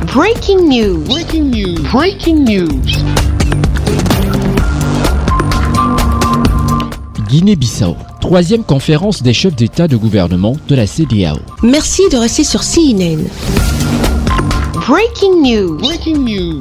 Breaking news. Breaking news. Breaking news. Guinée-Bissau, troisième conférence des chefs d'État de gouvernement de la CEDEAO. Merci de rester sur CNN. Breaking news. Breaking news.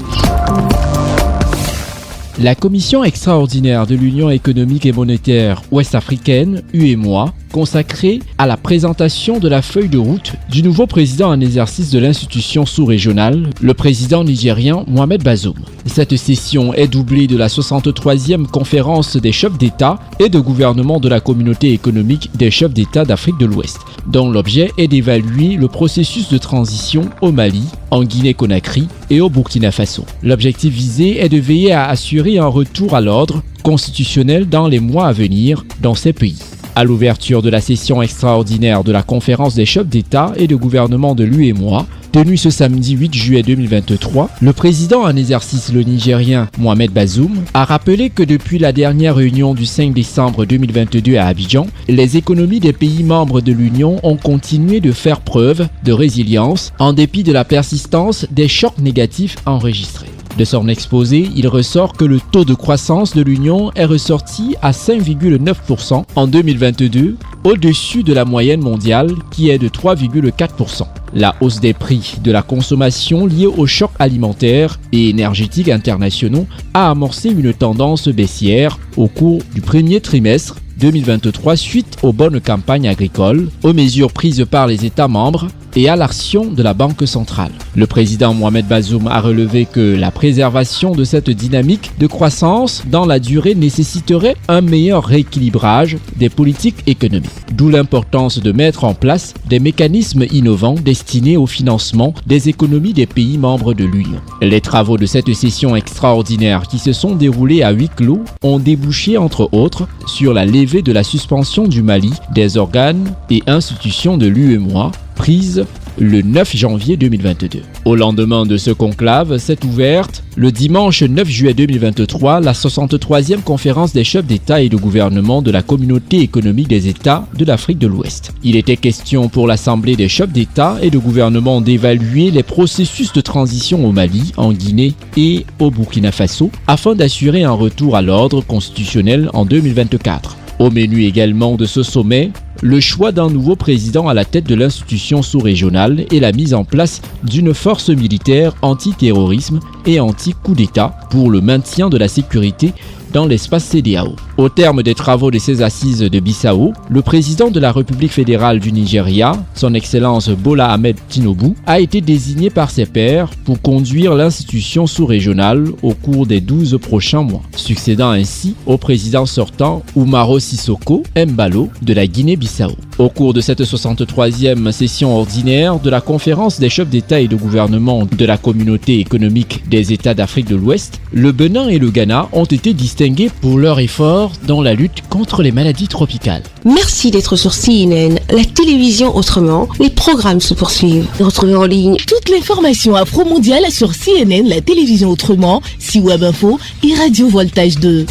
La Commission extraordinaire de l'Union économique et monétaire ouest-africaine, UEMOA, consacrée à la présentation de la feuille de route du nouveau président en exercice de l'institution sous-régionale, le président nigérien Mohamed Bazoum. Cette session est doublée de la 63e conférence des chefs d'État et de gouvernement de la communauté économique des chefs d'État d'Afrique de l'Ouest, dont l'objet est d'évaluer le processus de transition au Mali, en Guinée-Conakry et au Burkina Faso. L'objectif visé est de veiller à assurer un retour à l'ordre constitutionnel dans les mois à venir dans ces pays. À l'ouverture de la session extraordinaire de la conférence des chefs d'État et de gouvernement de l'UEMOA, tenue ce samedi 8 juillet 2023, le président en exercice, le Nigérien Mohamed Bazoum, a rappelé que depuis la dernière réunion du 5 décembre 2022 à Abidjan, les économies des pays membres de l'Union ont continué de faire preuve de résilience en dépit de la persistance des chocs négatifs enregistrés. De son exposé, il ressort que le taux de croissance de l'Union est ressorti à 5,9% en 2022, au-dessus de la moyenne mondiale qui est de 3,4%. La hausse des prix de la consommation liée aux chocs alimentaires et énergétiques internationaux a amorcé une tendance baissière au cours du premier trimestre 2023 suite aux bonnes campagnes agricoles, aux mesures prises par les États membres et à l'action de la Banque centrale. Le président Mohamed Bazoum a relevé que la préservation de cette dynamique de croissance dans la durée nécessiterait un meilleur rééquilibrage des politiques économiques. D'où l'importance de mettre en place des mécanismes innovants destinés au financement des économies des pays membres de l'Union. Les travaux de cette session extraordinaire qui se sont déroulés à huis clos ont débouché entre autres sur la levée de la suspension du Mali des organes et institutions de l'UEMOA prise le 9 janvier 2022. Au lendemain de ce conclave, s'est ouverte le dimanche 9 juillet 2023 la 63e conférence des chefs d'État et de gouvernement de la communauté économique des États de l'Afrique de l'Ouest. Il était question pour l'Assemblée des chefs d'État et de gouvernement d'évaluer les processus de transition au Mali, en Guinée et au Burkina Faso afin d'assurer un retour à l'ordre constitutionnel en 2024. Au menu également de ce sommet, le choix d'un nouveau président à la tête de l'institution sous-régionale et la mise en place d'une force militaire anti-terrorisme et anti-coup d'État pour le maintien de la sécurité dans l'espace CEDEAO. Au terme des travaux de ces assises de Bissau, le président de la République fédérale du Nigeria, son Excellence Bola Ahmed Tinubu, a été désigné par ses pairs pour conduire l'institution sous-régionale au cours des 12 prochains mois, succédant ainsi au président sortant Umaro Sissoko Embalo de la Guinée-Bissau. Au cours de cette 63e session ordinaire de la conférence des chefs d'État et de gouvernement de la communauté économique des États d'Afrique de l'Ouest, le Bénin et le Ghana ont été distingués pour leur effort dans la lutte contre les maladies tropicales. Merci d'être sur CNN, la télévision autrement. Les programmes se poursuivent. Retrouvez en ligne toute l'information afro-mondiale sur CNN, la télévision autrement, C-Web Info et Radio Voltage 2.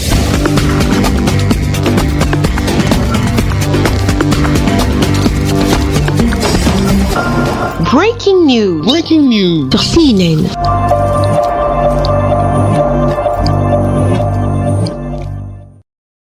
Breaking news. Breaking news. sur CNN.